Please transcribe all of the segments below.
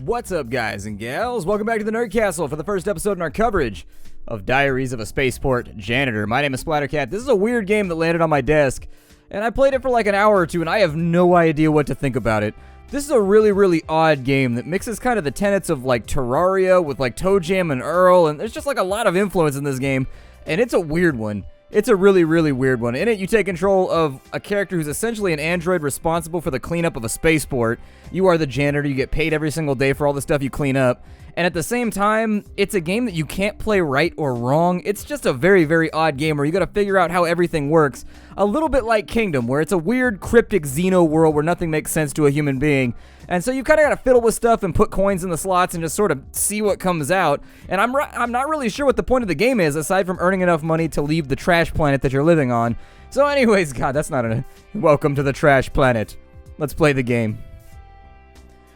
What's up, guys and gals? Welcome back to the Nerd Castle for the first episode in our coverage of Diaries of a Spaceport Janitor. My name is Splattercat. This is a weird game that landed on my desk, and I played it for like an hour or two, and I have no idea what to think about it. This is a really odd game that mixes kind of the tenets of like Terraria with like Toe Jam and Earl, and there's just like a lot of influence in this game, and it's a weird one. It's a really weird one. In it, you take control of a character who's essentially an android responsible for the cleanup of a spaceport. You are the janitor. You get paid every single day for all the stuff you clean up. And at the same time, it's a game that you can't play right or wrong. It's just a very odd game where you gotta figure out how everything works. A little bit like Kingdom, where it's a weird, cryptic Xeno world where nothing makes sense to a human being. And so you kind of gotta fiddle with stuff and put coins in the slots and just sort of see what comes out. And I'm not really sure what the point of the game is, aside from earning enough money to leave the trash planet that you're living on. So anyways, God, that's not a welcome to the trash planet. Let's play the game.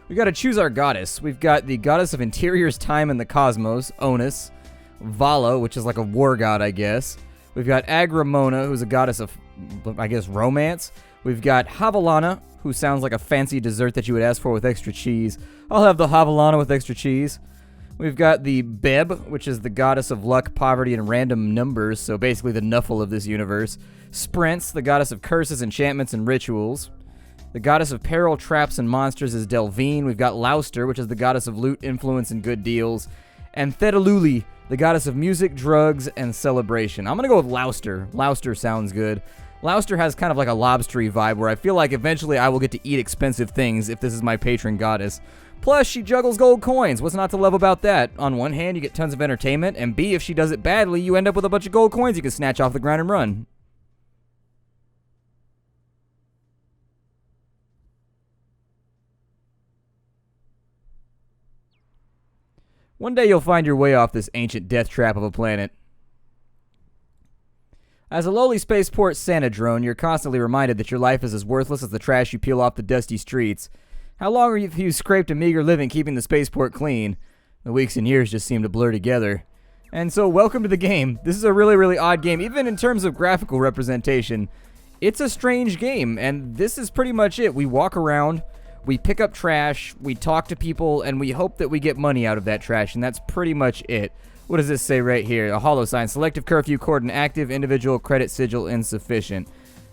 We gotta choose our goddess. We've got the goddess of interiors, time, and the cosmos, Onus. Vala, which is like a war god, I guess. We've got Agramona, who's a goddess of, I guess, romance. We've got Havalana, who sounds like a fancy dessert that you would ask for with extra cheese. I'll have the Havalana with extra cheese. We've got the Beb, which is the goddess of luck, poverty, and random numbers, so basically the Nuffle of this universe. Sprents, the goddess of curses, enchantments, and rituals. The goddess of peril, traps, and monsters is Delvine. We've got Louster, which is the goddess of loot, influence, and good deals. And Thedaluli, the goddess of music, drugs, and celebration. I'm going to go with Louster. Louster sounds good. Louster has kind of like a lobstery vibe where I feel like eventually I will get to eat expensive things if this is my patron goddess. Plus, she juggles gold coins. What's not to love about that? On one hand, you get tons of entertainment, and B, if she does it badly, you end up with a bunch of gold coins you can snatch off the ground and run. One day you'll find your way off this ancient death trap of a planet. As a lowly spaceport Santa drone, you're constantly reminded that your life is as worthless as the trash you peel off the dusty streets. How long have you scraped a meager living keeping the spaceport clean? The weeks and years just seem to blur together. And so welcome to the game. This is a really odd game, even in terms of graphical representation. It's a strange game, and this is pretty much it. We walk around, we pick up trash, we talk to people, and we hope that we get money out of that trash, and that's pretty much it. What does this say right here? A holo sign. Selective curfew cordon active. Individual credit sigil insufficient.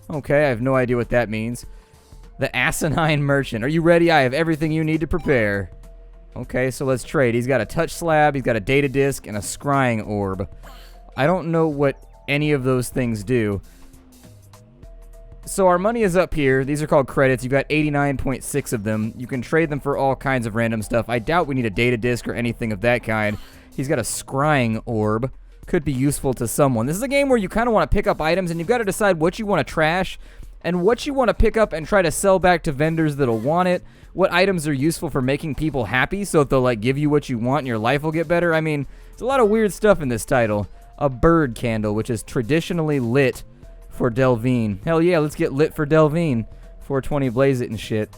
Okay, I have no idea what that means. The asinine merchant. Are you ready? I have everything you need to prepare. Okay, so let's trade. He's got a touch slab, he's got a data disk, and a scrying orb. I don't know what any of those things do. So our money is up here. These are called credits. You've got 89.6 of them. You can trade them for all kinds of random stuff. I doubt we need a data disk or anything of that kind. He's got a scrying orb. Could be useful to someone. This is a game where you kind of want to pick up items, and you've got to decide what you want to trash and what you want to pick up and try to sell back to vendors that'll want it. What items are useful for making people happy so that they'll like give you what you want and your life will get better. I mean, there's a lot of weird stuff in this title. A bird candle, which is traditionally lit for Delvine. Hell yeah, let's get lit for Delvine. 420 blaze it and shit.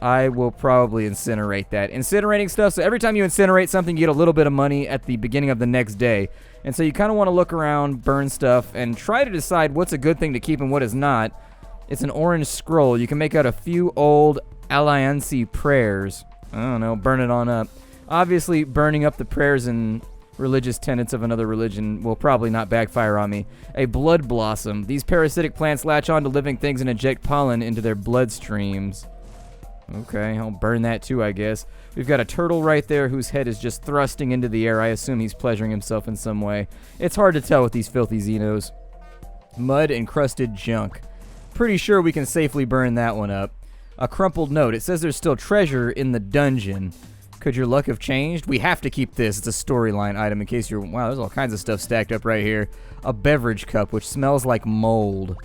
I will probably incinerate that. Incinerating stuff, so every time you incinerate something, you get a little bit of money at the beginning of the next day. And so you kind of want to look around, burn stuff, and try to decide what's a good thing to keep and what is not. It's an orange scroll. You can make out a few old Alliance prayers. I don't know, burn it on up. Obviously, burning up the prayers and religious tenets of another religion will probably not backfire on me. A blood blossom. These parasitic plants latch on to living things and inject pollen into their bloodstreams. Okay, I'll burn that too, I guess. We've got a turtle right there whose head is just thrusting into the air. I assume he's pleasuring himself in some way. It's hard to tell with these filthy Xenos. Mud-encrusted junk. Pretty sure we can safely burn that one up. A crumpled note. It says there's still treasure in the dungeon. Could your luck have changed? We have to keep this. It's a storyline item in case you're... Wow, there's all kinds of stuff stacked up right here. A beverage cup, which smells like mold.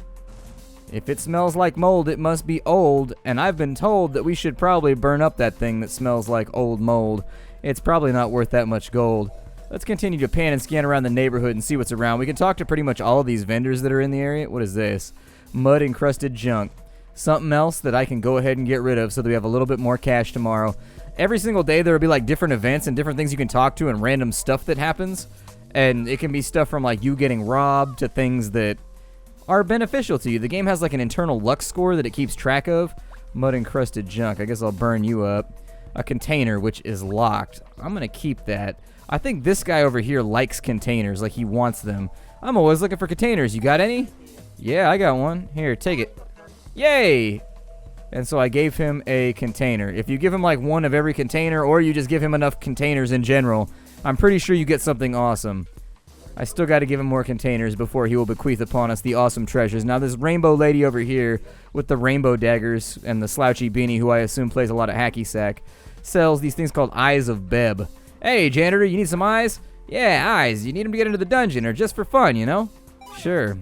If it smells like mold, it must be old, and I've been told that we should probably burn up that thing that smells like old mold. It's probably not worth that much gold. Let's continue to pan and scan around the neighborhood and see what's around. We can talk to pretty much all of these vendors that are in the area. What is this? Mud-encrusted junk. Something else that I can go ahead and get rid of so that we have a little bit more cash tomorrow. Every single day there will be like different events and different things you can talk to and random stuff that happens. And it can be stuff from like you getting robbed to things that are beneficial to you. The game has like an internal luck score that it keeps track of. Mud-encrusted junk. I guess I'll burn you up. a container which is locked. I'm going to keep that. I think this guy over here likes containers, like he wants them. I'm always looking for containers. You got any? Yeah, I got one. Here, take it. Yay! And so I gave him a container. If you give him like one of every container, or you just give him enough containers in general, I'm pretty sure you get something awesome. I still got to give him more containers before he will bequeath upon us the awesome treasures. Now this rainbow lady over here with the rainbow daggers and the slouchy beanie, who I assume plays a lot of hacky sack, sells these things called Eyes of Beb. Hey, janitor, you need some eyes? Yeah, eyes. You need them to get into the dungeon, or just for fun, you know? Sure.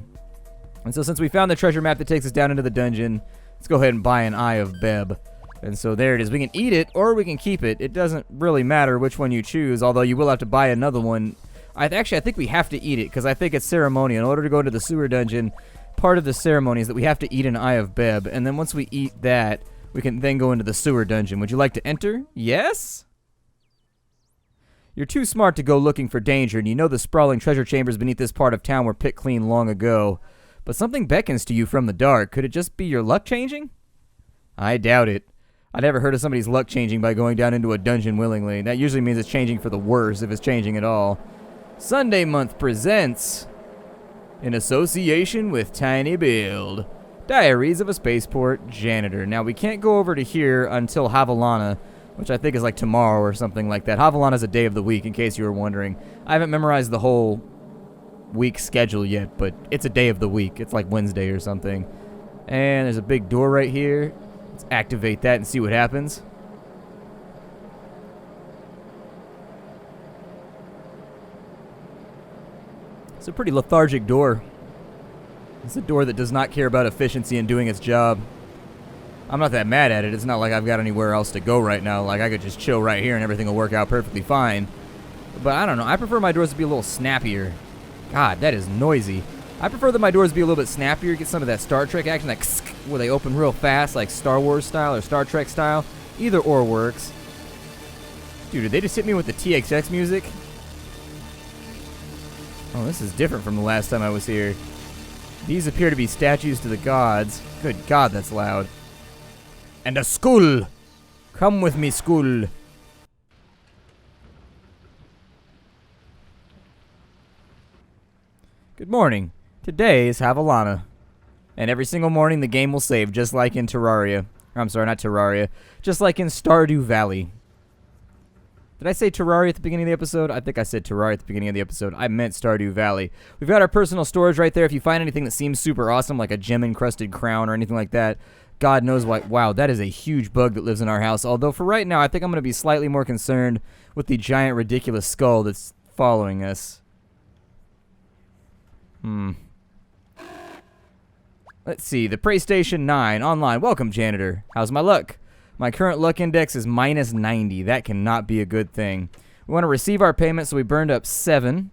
And so since we found the treasure map that takes us down into the dungeon, let's go ahead and buy an Eye of Beb. And so there it is. We can eat it, or we can keep it. It doesn't really matter which one you choose, although you will have to buy another one. I think we have to eat it, because I think it's ceremonial. In order to go into the sewer dungeon, part of the ceremony is that we have to eat an Eye of Beb, and then once we eat that, we can then go into the sewer dungeon. Would you like to enter? Yes? You're too smart to go looking for danger, and you know the sprawling treasure chambers beneath this part of town were picked clean long ago. But something beckons to you from the dark. Could it just be your luck changing? I doubt it. I never heard of somebody's luck changing by going down into a dungeon willingly. That usually means it's changing for the worse, if it's changing at all. Sunday Month presents, in association with Tiny Build, Diaries of a Spaceport Janitor. Now, we can't go over to here until Havalana, which I think is like tomorrow or something like that. Havalana is a day of the week, in case you were wondering. I haven't memorized the whole week schedule yet, but it's a day of the week. It's like Wednesday or something. And there's a big door right here. Let's activate that and see what happens. It's a pretty lethargic door. It's a door that does not care about efficiency and doing its job. I'm not that mad at it. It's not like I've got anywhere else to go right now. Like, I could just chill right here and everything will work out perfectly fine. But I don't know. I prefer my doors to be a little snappier. God, that is noisy. I prefer that my doors be a little bit snappier, get some of that Star Trek action, like where they open real fast, like Star Wars style or Star Trek style. Either or works. Dude, did they just hit me with the TXX music? Oh, this is different from the last time I was here. These appear to be statues to the gods. Good God, that's loud. And a skull! Come with me, skull. Good morning. Today is Havalana. And every single morning the game will save, just like in Terraria. I'm sorry, not Terraria. Just like in Stardew Valley. Did I say Terraria at the beginning of the episode? I think I said Terraria at the beginning of the episode. I meant Stardew Valley. We've got our personal storage right there. If you find anything that seems super awesome, like a gem-encrusted crown or anything like that, God knows why. Wow, that is a huge bug that lives in our house. Although for right now, I think I'm going to be slightly more concerned with the giant, ridiculous skull that's following us. Let's see. The PlayStation 9 online. Welcome, janitor. How's my luck? My current luck index is minus 90. That cannot be a good thing. We want to receive our payment, so we burned up 7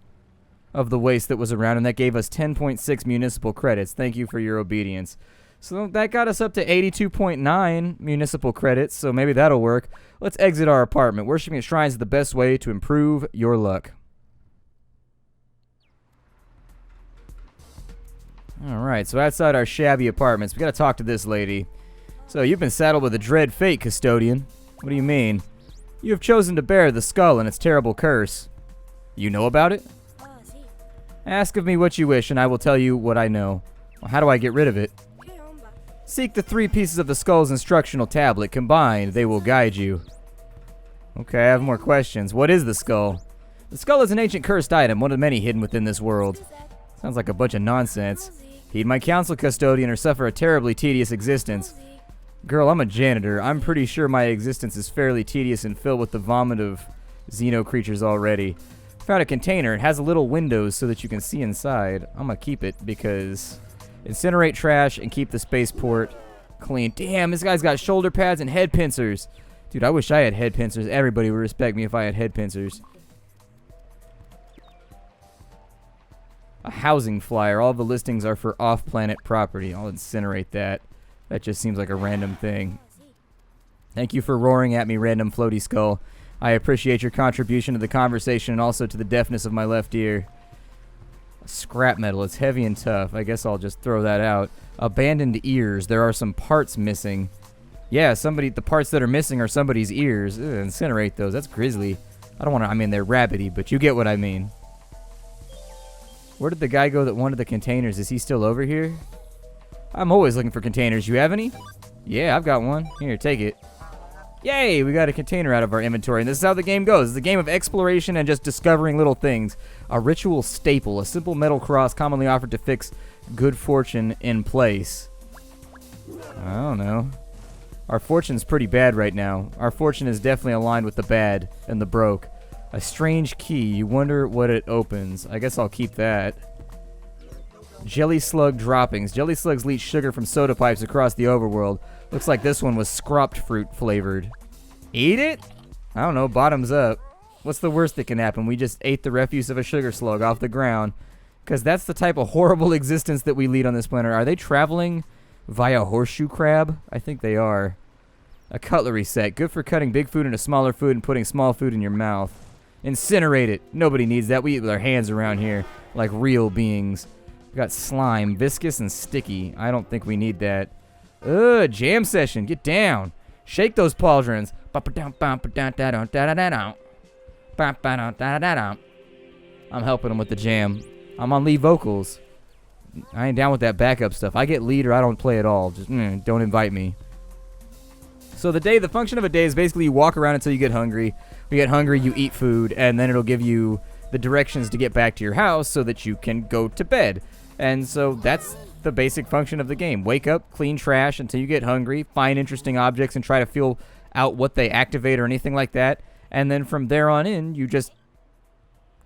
of the waste that was around, and that gave us 10.6 municipal credits. Thank you for your obedience. So that got us up to 82.9 municipal credits, so maybe that'll work. Let's exit our apartment. Worshipping at shrines is the best way to improve your luck. Alright, so outside our shabby apartments, we gotta talk to this lady. So, you've been saddled with a dread fate, custodian. What do you mean? You have chosen to bear the skull and its terrible curse. You know about it? Ask of me what you wish, and I will tell you what I know. Well, how do I get rid of it? Seek the 3 pieces of the skull's instructional tablet. Combined, they will guide you. Okay, I have more questions. What is the skull? The skull is an ancient cursed item, one of many hidden within this world. Sounds like a bunch of nonsense. Heed my counsel, custodian, or suffer a terribly tedious existence. Girl, I'm a janitor. I'm pretty sure my existence is fairly tedious and filled with the vomit of xeno creatures already. Found a container. It has little windows so that you can see inside. I'm gonna keep it because incinerate trash and keep the spaceport clean. Damn, this guy's got shoulder pads and head pincers. Dude, I wish I had head pincers. Everybody would respect me if I had head pincers. A housing flyer. All the listings are for off-planet property. I'll incinerate that. That just seems like a random thing. Thank you for roaring at me, random floaty skull. I appreciate your contribution to the conversation and also to the deafness of my left ear. Scrap metal. It's heavy and tough. I guess I'll just throw that out. Abandoned ears. There are some parts missing. Yeah, the parts that are missing are somebody's ears. Ugh, incinerate those. That's grisly. I don't want to, I mean, they're rabbity, but you get what I mean. Where did the guy go that wanted the containers? Is he still over here? I'm always looking for containers. You have any? Yeah, I've got one. Here, take it. Yay, we got a container out of our inventory, and this is how the game goes. It's a game of exploration and just discovering little things. A ritual staple, a simple metal cross commonly offered to fix good fortune in place. I don't know. Our fortune's pretty bad right now. Our fortune is definitely aligned with the bad and the broke. A strange key. You wonder what it opens. I guess I'll keep that. Jelly slug droppings. Jelly slugs leach sugar from soda pipes across the overworld. Looks like this one was scropped fruit flavored. Eat it? I don't know. Bottoms up. What's the worst that can happen? We just ate the refuse of a sugar slug off the ground. Because that's the type of horrible existence that we lead on this planet. Are they traveling via horseshoe crab? I think they are. A cutlery set. Good for cutting big food into smaller food and putting small food in your mouth. Incinerate it. Nobody needs that. We eat with our hands around here like real beings. We got slime. Viscous and sticky. I don't think we need that. Ugh, jam session. Get down. Shake those pauldrons. I'm helping them with the jam. I'm on lead vocals. I ain't down with that backup stuff. I get lead or I don't play at all. Just don't invite me. So the function of a day is basically you walk around until you get hungry. When you get hungry, you eat food, and then it'll give you the directions to get back to your house so that you can go to bed. And so that's the basic function of the game. Wake up, clean trash until you get hungry, find interesting objects and try to feel out what they activate or anything like that. And then from there on in, you just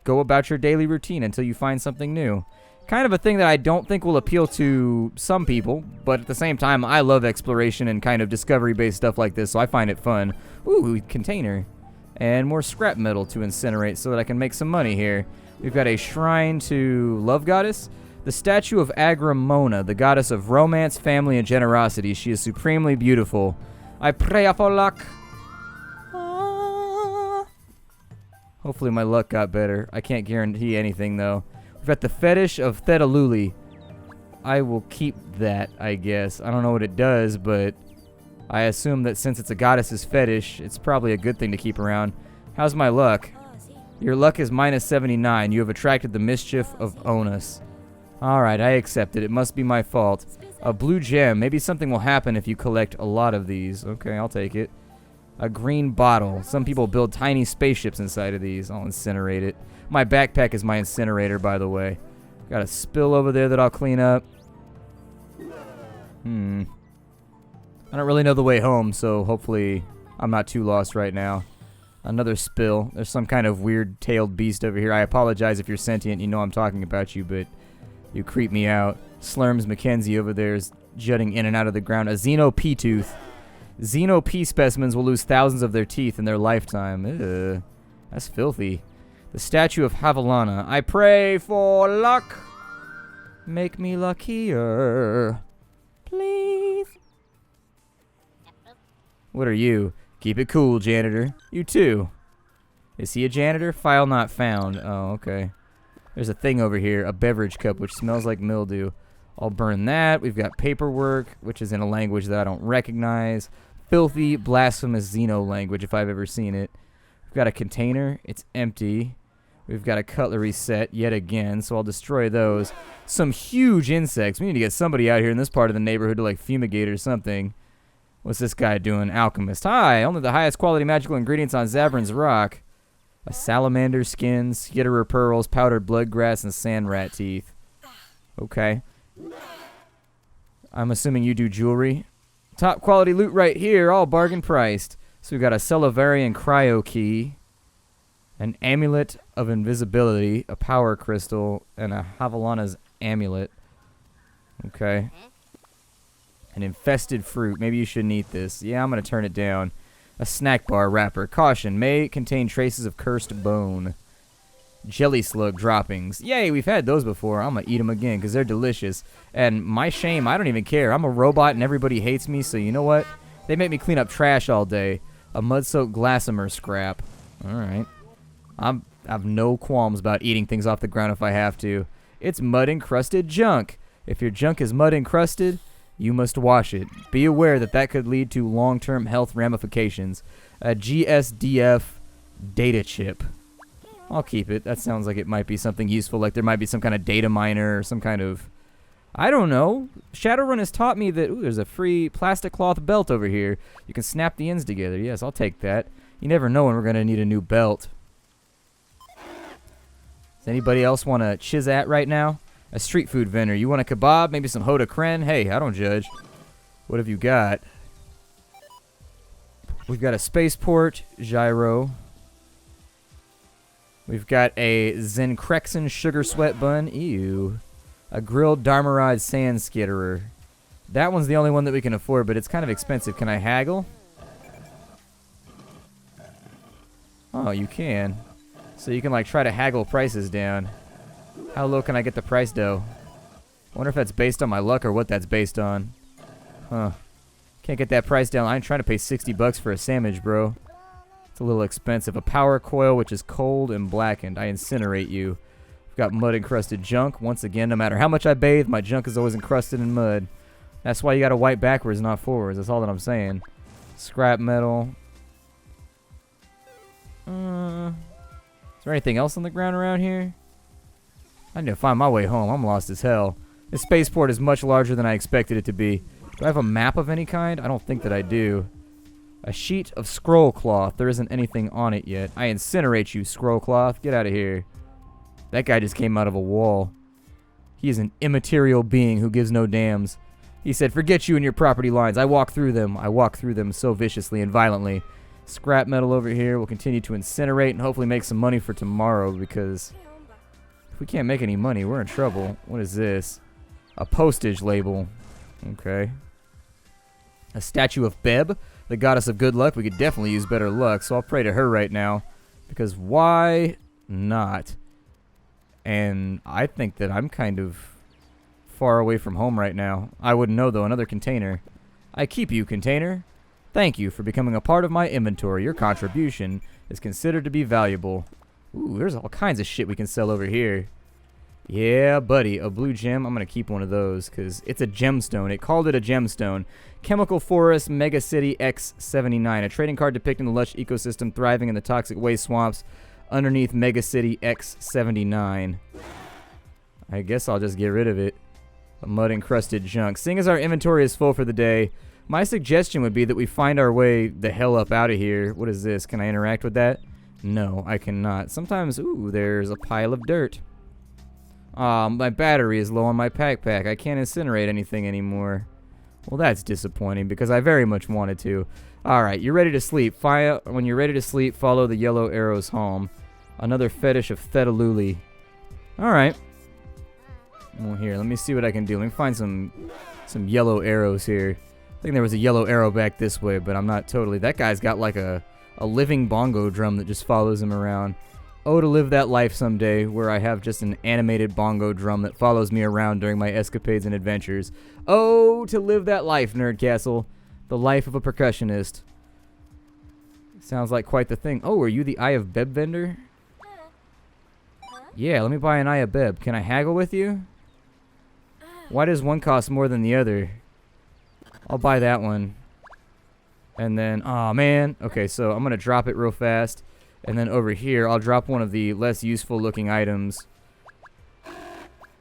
go about your daily routine until you find something new. Kind of a thing that I don't think will appeal to some people, but at the same time, I love exploration and kind of discovery-based stuff like this, so I find it fun. Ooh, container. And more scrap metal to incinerate so that I can make some money here. We've got a shrine to Love Goddess. The statue of Agrimona, the goddess of romance, family, and generosity. She is supremely beautiful. I pray for luck. Hopefully my luck got better. I can't guarantee anything, though. We've got the fetish of Thetaluli. I will keep that, I guess. I don't know what it does, but I assume that since it's a goddess's fetish, it's probably a good thing to keep around. How's my luck? Your luck is minus 79. You have attracted the mischief of Onus. Alright, I accept it. It must be my fault. A blue gem. Maybe something will happen if you collect a lot of these. Okay, I'll take it. A green bottle. Some people build tiny spaceships inside of these. I'll incinerate it. My backpack is my incinerator, by the way. Got a spill over there that I'll clean up. I don't really know the way home, so hopefully I'm not too lost right now. Another spill. There's some kind of weird-tailed beast over here. I apologize if you're sentient. You know I'm talking about you, but you creep me out. Slurms Mackenzie over there is jutting in and out of the ground. A Xeno P tooth. Xeno P specimens will lose thousands of their teeth in their lifetime. Ugh, that's filthy. The statue of Havilana. I pray for luck. Make me luckier. Please. What are you? Keep it cool, janitor. You too. Is he a janitor? File not found. Oh, okay. There's a thing over here. A beverage cup, which smells like mildew. I'll burn that. We've got paperwork, which is in a language that I don't recognize. Filthy, blasphemous Xeno language, if I've ever seen it. We've got a container. It's empty. We've got a cutlery set yet again, so I'll destroy those. Some huge insects. We need to get somebody out here in this part of the neighborhood to, like, fumigate or something. What's this guy doing? Alchemist. Hi, only the highest quality magical ingredients on Zabrin's Rock. A salamander skin, skitterer pearls, powdered bloodgrass, and sand rat teeth. Okay. I'm assuming you do jewelry. Top quality loot right here, all bargain priced. So we've got a Celavarian cryo key, an amulet of invisibility, a power crystal, and a Havilana's amulet. Okay. An infested fruit. Maybe you shouldn't eat this. Yeah, I'm going to turn it down. A snack bar wrapper. Caution, may contain traces of cursed bone. Jelly slug droppings. Yay, we've had those before. I'm going to eat them again because they're delicious. And my shame, I don't even care. I'm a robot and everybody hates me, so you know what? They make me clean up trash all day. A mud-soaked glassamer scrap. Alright. I've no qualms about eating things off the ground if I have to. It's mud-encrusted junk. If your junk is mud-encrusted, You must wash it. Be aware that that could lead to long-term health ramifications. A GSDF data chip. I'll keep it. That sounds like it might be something useful, like there might be some kind of data miner or some kind of... I don't know. Shadowrun has taught me that... Ooh, there's a free plastic cloth belt over here. You can snap the ends together. Yes, I'll take that. You never know when we're going to need a new belt. Does anybody else want a chizat right now? A street food vendor. You want a kebab? Maybe some Hoda Kren? Hey, I don't judge. What have you got? We've got a Spaceport Gyro. We've got a Zenkrexen Sugar Sweat Bun. Ew. A grilled Dharmarad Sand Skitterer. That one's the only one that we can afford, but it's kind of expensive. Can I haggle? Oh, you can. So you can, like, try to haggle prices down. How low can I get the price, though? I wonder if that's based on my luck or what that's based on. Huh. Can't get that price down. I'm trying to pay 60 bucks for a sandwich, bro. It's a little expensive. A power coil, which is cold and blackened. I incinerate you. I've got mud-encrusted junk. Once again, no matter how much I bathe, my junk is always encrusted in mud. That's why you gotta wipe backwards, not forwards. That's all that I'm saying. Scrap metal. Is there anything else on the ground around here? I need to find my way home. I'm lost as hell. This spaceport is much larger than I expected it to be. Do I have a map of any kind? I don't think that I do. A sheet of scroll cloth. There isn't anything on it yet. I incinerate you, scroll cloth. Get out of here. That guy just came out of a wall. He is an immaterial being who gives no damns. He said, forget you and your property lines. I walk through them. I walk through them so viciously and violently. Scrap metal over here. We'll continue to incinerate and hopefully make some money for tomorrow, because if we can't make any money, we're in trouble. What is this? A postage label. Okay. A statue of Beb, the goddess of good luck. We could definitely use better luck, so I'll pray to her right now, because why not? And I think that I'm kind of far away from home right now. I wouldn't know, though. Another container. I keep you, container. Thank you for becoming a part of my inventory. Your contribution is considered to be valuable. Ooh, there's all kinds of shit we can sell over here. Yeah, buddy. A blue gem. I'm going to keep one of those because it's a gemstone. It called it a gemstone. Chemical Forest Mega City X79. A trading card depicting the lush ecosystem thriving in the toxic waste swamps underneath Mega City X79. I guess I'll just get rid of it. A mud-encrusted junk. Seeing as our inventory is full for the day, my suggestion would be that we find our way the hell up out of here. What is this? Can I interact with that? No, I cannot. Sometimes, ooh, there's a pile of dirt. My battery is low on my pack. I can't incinerate anything anymore. Well, that's disappointing because I very much wanted to. Alright, you're ready to sleep. When you're ready to sleep, follow the yellow arrows home. Another fetish of Thetaluli. Alright. Well, here, let me see what I can do. Let me find some yellow arrows here. I think there was a yellow arrow back this way, but I'm not totally... That guy's got like a living bongo drum that just follows him around. Oh, to live that life someday where I have just an animated bongo drum that follows me around during my escapades and adventures. Oh, to live that life, Nerdcastle. The life of a percussionist. Sounds like quite the thing. Oh, are you the Eye of Beb vendor? Yeah, let me buy an Eye of Beb. Can I haggle with you? Why does one cost more than the other? I'll buy that one. And then, oh man. Okay, so I'm going to drop it real fast. And then over here, I'll drop one of the less useful looking items.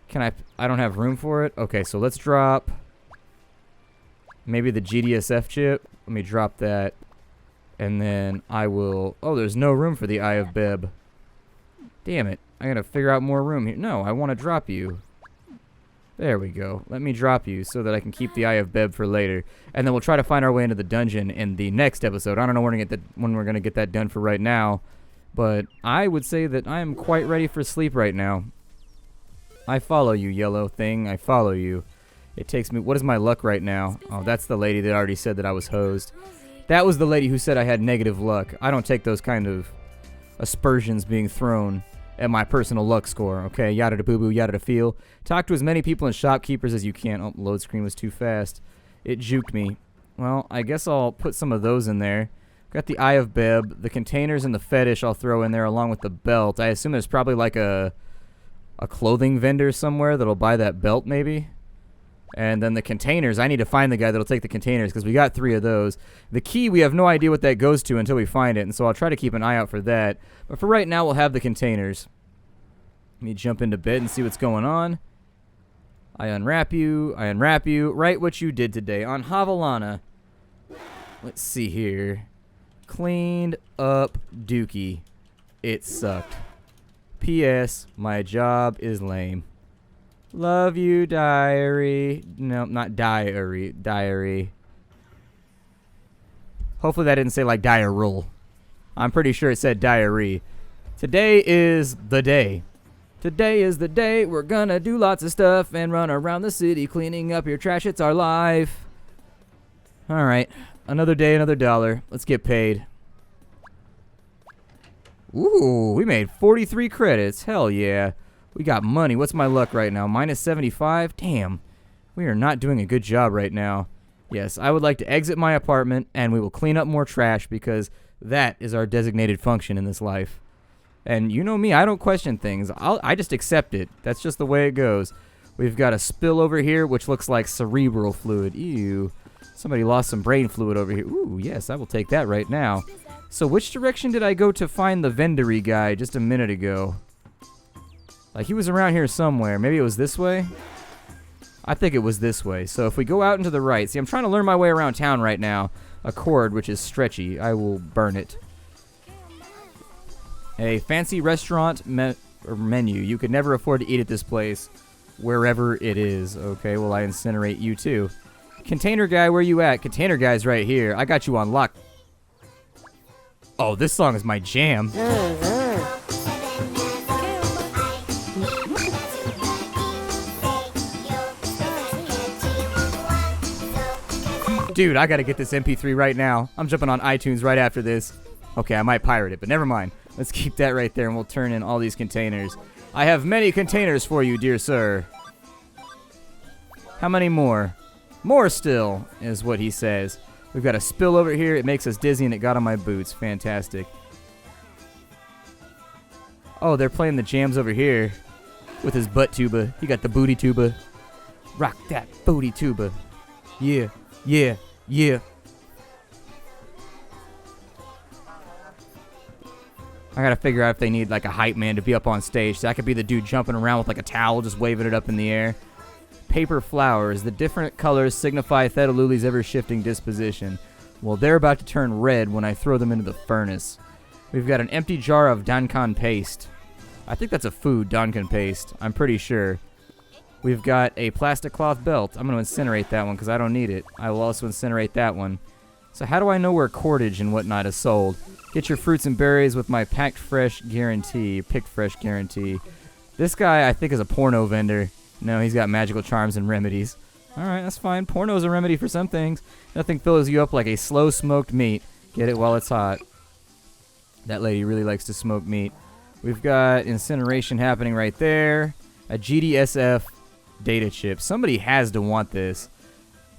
Can I don't have room for it? Okay, so let's drop maybe the GDSF chip. Let me drop that. And then I will... Oh, there's no room for the Eye of Beb. Damn it. I gotta figure out more room here. No, I want to drop you. There we go. Let me drop you so that I can keep the Eye of Beb for later. And then we'll try to find our way into the dungeon in the next episode. I don't know when we're going to get that done for right now. But I would say that I am quite ready for sleep right now. I follow you, yellow thing. I follow you. It takes me... What is my luck right now? Oh, that's the lady that already said that I was hosed. That was the lady who said I had negative luck. I don't take those kind of aspersions being thrown at my personal luck score. Okay, yada da boo boo, yada da feel. Talk to as many people and shopkeepers as you can. Oh, load screen was too fast. It juked me. Well, I guess I'll put some of those in there. Got the Eye of Beb. The containers and the fetish I'll throw in there along with the belt. I assume there's probably like a clothing vendor somewhere that'll buy that belt maybe. And then the containers, I need to find the guy that'll take the containers because we got 3 of those. The key, we have no idea what that goes to until we find it, and so I'll try to keep an eye out for that. But for right now, we'll have the containers. Let me jump into bed and see what's going on. I unwrap you. Write what you did today on Havalana. Let's see here. Cleaned up dookie. It sucked. P.S. My job is lame. Love you, diary. No, not diary. Diary. Hopefully that didn't say like diarrhea. I'm pretty sure it said diary. Today is the day. Today is the day we're gonna do lots of stuff and run around the city cleaning up your trash. It's our life. Alright. Another day, another dollar. Let's get paid. Ooh, we made 43 credits. Hell yeah. We got money. What's my luck right now? Minus 75? Damn. We are not doing a good job right now. Yes, I would like to exit my apartment and we will clean up more trash because that is our designated function in this life. And you know me, I don't question things. I just accept it. That's just the way it goes. We've got a spill over here which looks like cerebral fluid. Ew. Somebody lost some brain fluid over here. Ooh, yes, I will take that right now. So which direction did I go to find the vendory guy just a minute ago? Like, he was around here somewhere. Maybe it was this way? I think it was this way. So if we go out into the right. See, I'm trying to learn my way around town right now. A cord, which is stretchy. I will burn it. A fancy restaurant menu. You could never afford to eat at this place. Wherever it is. Okay, well, I incinerate you too. Container guy, where you at? Container guy's right here. I got you on lock. Oh, this song is my jam. Dude, I gotta get this MP3 right now. I'm jumping on iTunes right after this. Okay, I might pirate it, but never mind. Let's keep that right there and we'll turn in all these containers. I have many containers for you, dear sir. How many more? More still, is what he says. We've got a spill over here. It makes us dizzy and it got on my boots. Fantastic. Oh, they're playing the jams over here with his butt tuba. He got the booty tuba. Rock that booty tuba. Yeah, yeah, yeah. I gotta figure out if they need like a hype man to be up on stage. So I could be the dude jumping around with like a towel, just waving it up in the air. Paper flowers. The different colors signify Thedaluli's ever-shifting disposition. Well, they're about to turn red when I throw them into the furnace. We've got an empty jar of Dankan paste. I think that's a food, Dankan paste. I'm pretty sure. We've got a plastic cloth belt. I'm going to incinerate that one because I don't need it. I will also incinerate that one. So how do I know where cordage and whatnot is sold? Get your fruits and berries with my packed fresh guarantee. Picked fresh guarantee. This guy, I think, is a porno vendor. No, he's got magical charms and remedies. Alright, that's fine. Porno's a remedy for some things. Nothing fills you up like a slow smoked meat. Get it while it's hot. That lady really likes to smoke meat. We've got incineration happening right there. A GDSF data chip. Somebody has to want this.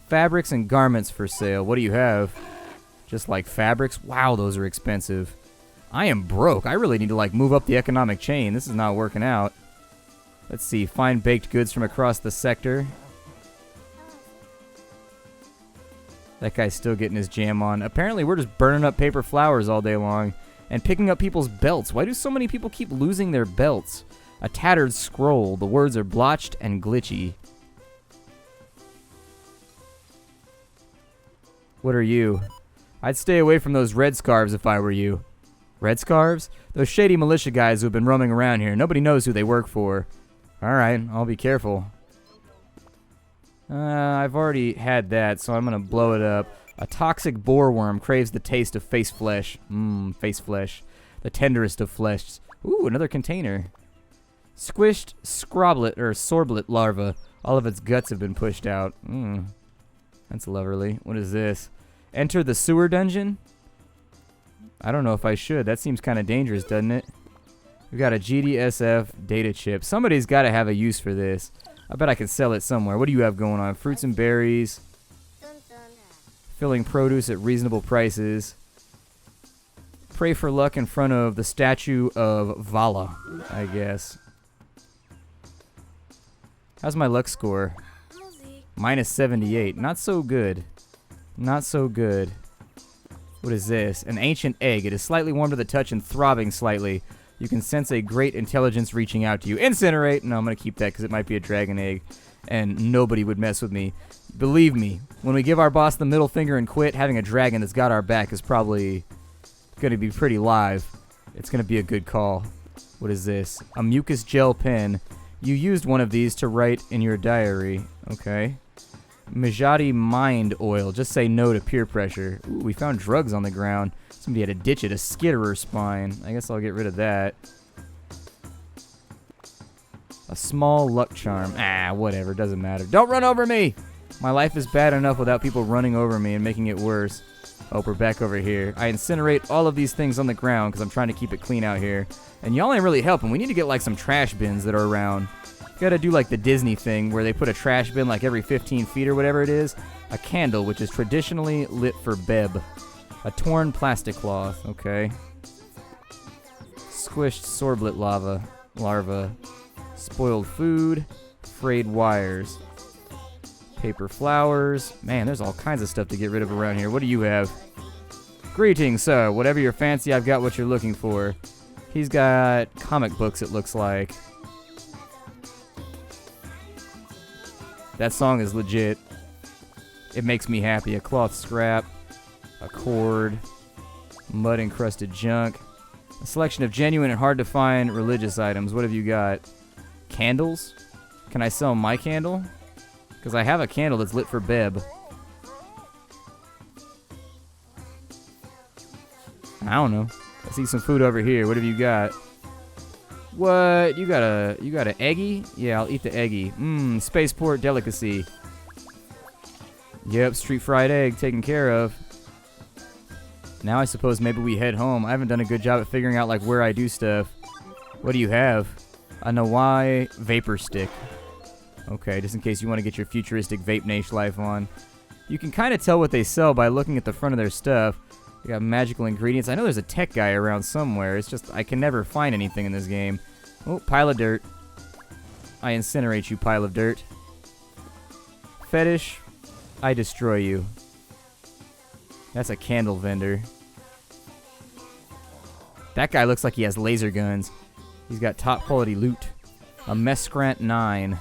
Fabrics and garments for sale. What do you have? Just like fabrics? Wow, those are expensive. I am broke. I really need to like move up the economic chain. This is not working out. Let's see. Find baked goods from across the sector. That guy's still getting his jam on. Apparently, we're just burning up paper flowers all day long and picking up people's belts. Why do so many people keep losing their belts? A tattered scroll. The words are blotched and glitchy. What are you? I'd stay away from those red scarves if I were you. Red scarves? Those shady militia guys who've been roaming around here. Nobody knows who they work for. Alright, I'll be careful. I've already had that, so I'm gonna blow it up. A toxic boreworm craves the taste of face flesh. Face flesh. The tenderest of flesh. Ooh, another container. Squished scroblet or sorblet larva. All of its guts have been pushed out. That's lovely. What is this? Enter the sewer dungeon? I don't know if I should. That seems kind of dangerous, doesn't it? We've got a GDSF data chip. Somebody's got to have a use for this. I bet I can sell it somewhere. What do you have going on? Fruits and berries. Filling produce at reasonable prices. Pray for luck in front of the statue of Vala, I guess. How's my luck score? Minus 78. Not so good. Not so good. What is this? An ancient egg. It is slightly warm to the touch and throbbing slightly. You can sense a great intelligence reaching out to you. Incinerate! No, I'm going to keep that because it might be a dragon egg. And nobody would mess with me. Believe me, when we give our boss the middle finger and quit, having a dragon that's got our back is probably going to be pretty live. It's going to be a good call. What is this? A mucus gel pen. You used one of these to write in your diary. Okay. Majati mind oil. Just say no to peer pressure. Ooh, we found drugs on the ground. Somebody had to ditch it. A skitterer spine. I guess I'll get rid of that. A small luck charm. Ah, whatever. Doesn't matter. Don't run over me! My life is bad enough without people running over me and making it worse. Oh, we're back over here. I incinerate all of these things on the ground because I'm trying to keep it clean out here. And y'all ain't really helping. We need to get like some trash bins that are around. Gotta do like the Disney thing where they put a trash bin like every 15 feet or whatever it is. A candle, which is traditionally lit for beb. A torn plastic cloth. Okay. Squished sorblet larva. Spoiled food. Frayed wires. Paper flowers. Man, there's all kinds of stuff to get rid of around here. What do you have? Greetings, sir. Whatever you're fancy, I've got what you're looking for. He's got comic books, it looks like. That song is legit. It makes me happy. A cloth scrap. A cord. Mud-encrusted junk. A selection of genuine and hard-to-find religious items. What have you got? Candles? Can I sell my candle? Because I have a candle that's lit for beb. I don't know. I see some food over here. What have you got? What? You got an eggy? Yeah, I'll eat the eggy. Spaceport delicacy. Yep, street fried egg taken care of. Now I suppose maybe we head home. I haven't done a good job at figuring out like where I do stuff. What do you have? A Nawai vapor stick. Okay, just in case you want to get your futuristic vape niche life on. You can kind of tell what they sell by looking at the front of their stuff. They got magical ingredients. I know there's a tech guy around somewhere. It's just I can never find anything in this game. Oh, pile of dirt. I incinerate you, pile of dirt. Fetish. I destroy you. That's a candle vendor. That guy looks like he has laser guns. He's got top quality loot. A Mescrant 9.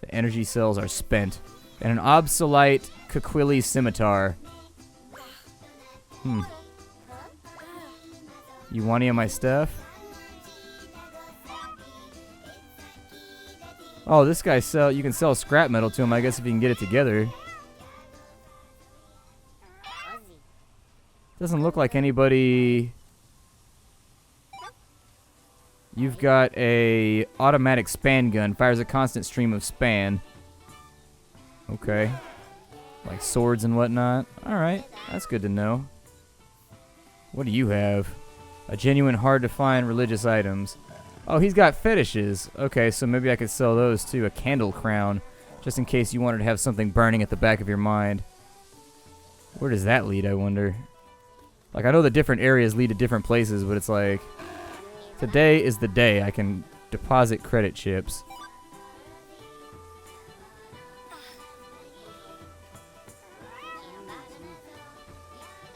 The energy cells are spent. And an obsolete Kakwili scimitar. You want any of my stuff? Oh, this guy you can sell scrap metal to him, I guess, if you can get it together. Doesn't look like anybody. You've got a automatic span gun. Fires a constant stream of span. Okay. Like swords and whatnot. Alright, that's good to know. What do you have? A genuine hard-to-find religious items. Oh, he's got fetishes. Okay, so maybe I could sell those too. A candle crown. Just in case you wanted to have something burning at the back of your mind. Where does that lead, I wonder? Like, I know the different areas lead to different places, but it's like... Today is the day I can deposit credit chips.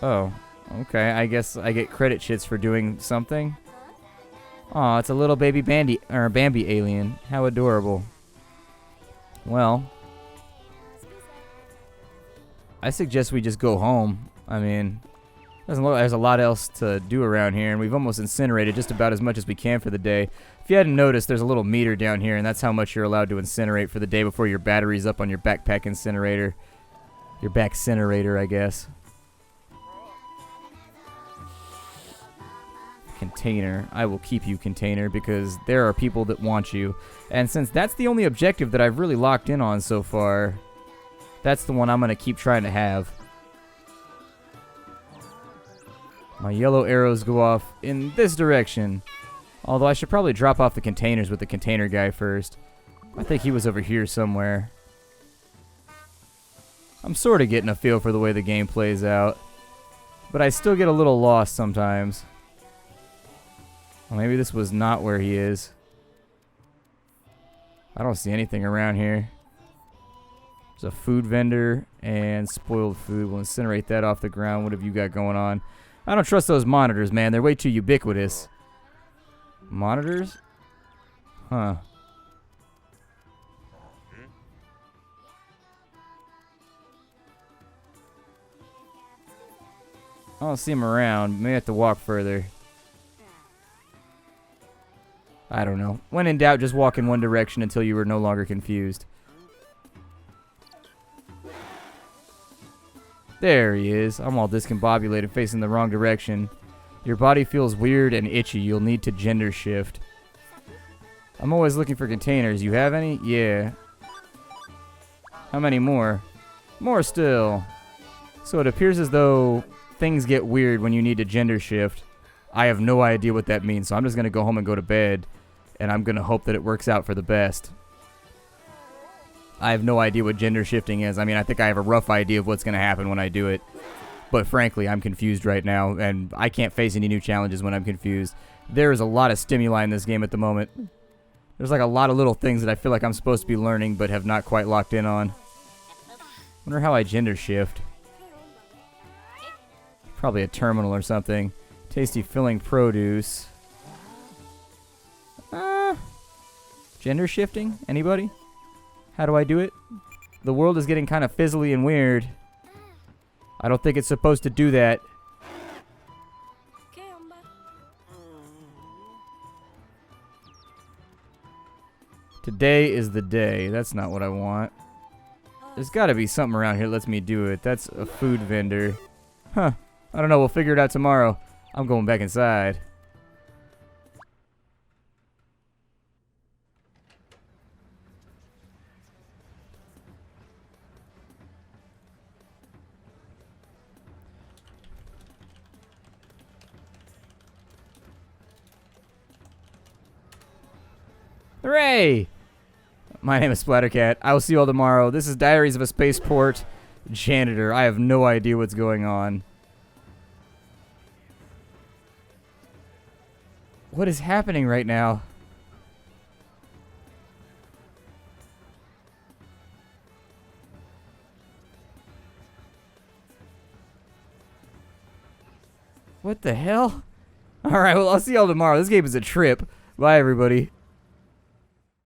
Oh, okay. I guess I get credit chips for doing something. Aw, it's a little baby Bambi alien. How adorable. Well, I suggest we just go home. I mean, doesn't look like there's a lot else to do around here, and we've almost incinerated just about as much as we can for the day. If you hadn't noticed, there's a little meter down here, and that's how much you're allowed to incinerate for the day before your battery's up on your backpack incinerator. Your back-cinerator, I guess. Container. I will keep you, container, because there are people that want you. And since that's the only objective that I've really locked in on so far, that's the one I'm going to keep trying to have. My yellow arrows go off in this direction. Although I should probably drop off the containers with the container guy first. I think he was over here somewhere. I'm sort of getting a feel for the way the game plays out. But I still get a little lost sometimes. Well, maybe this was not where he is. I don't see anything around here. There's a food vendor and spoiled food. We'll incinerate that off the ground. What have you got going on? I don't trust those monitors, man. They're way too ubiquitous. Monitors? Huh. I don't see him around. May have to walk further. I don't know. When in doubt, just walk in one direction until you are no longer confused. There he is. I'm all discombobulated, facing the wrong direction. Your body feels weird and itchy. You'll need to gender shift. I'm always looking for containers. You have any? Yeah. How many more? More still. So it appears as though things get weird when you need to gender shift. I have no idea what that means, so I'm just going to go home and go to bed. And I'm going to hope that it works out for the best. I have no idea what gender shifting is. I mean, I think I have a rough idea of what's going to happen when I do it. But frankly, I'm confused right now, and I can't face any new challenges when I'm confused. There is a lot of stimuli in this game at the moment. There's like a lot of little things that I feel like I'm supposed to be learning, but have not quite locked in on. Wonder how I gender shift. Probably a terminal or something. Tasty filling produce. Gender shifting? Anybody? How do I do it? The world is getting kind of fizzly and weird. I don't think it's supposed to do that. Today is the day. That's not what I want. There's got to be something around here that lets me do it. That's a food vendor. Huh. I don't know. We'll figure it out tomorrow. I'm going back inside. Hooray! My name is Splattercat. I will see you all tomorrow. This is Diaries of a Spaceport Janitor. I have no idea what's going on. What is happening right now? What the hell? Alright, well, I'll see y'all tomorrow. This game is a trip. Bye, everybody.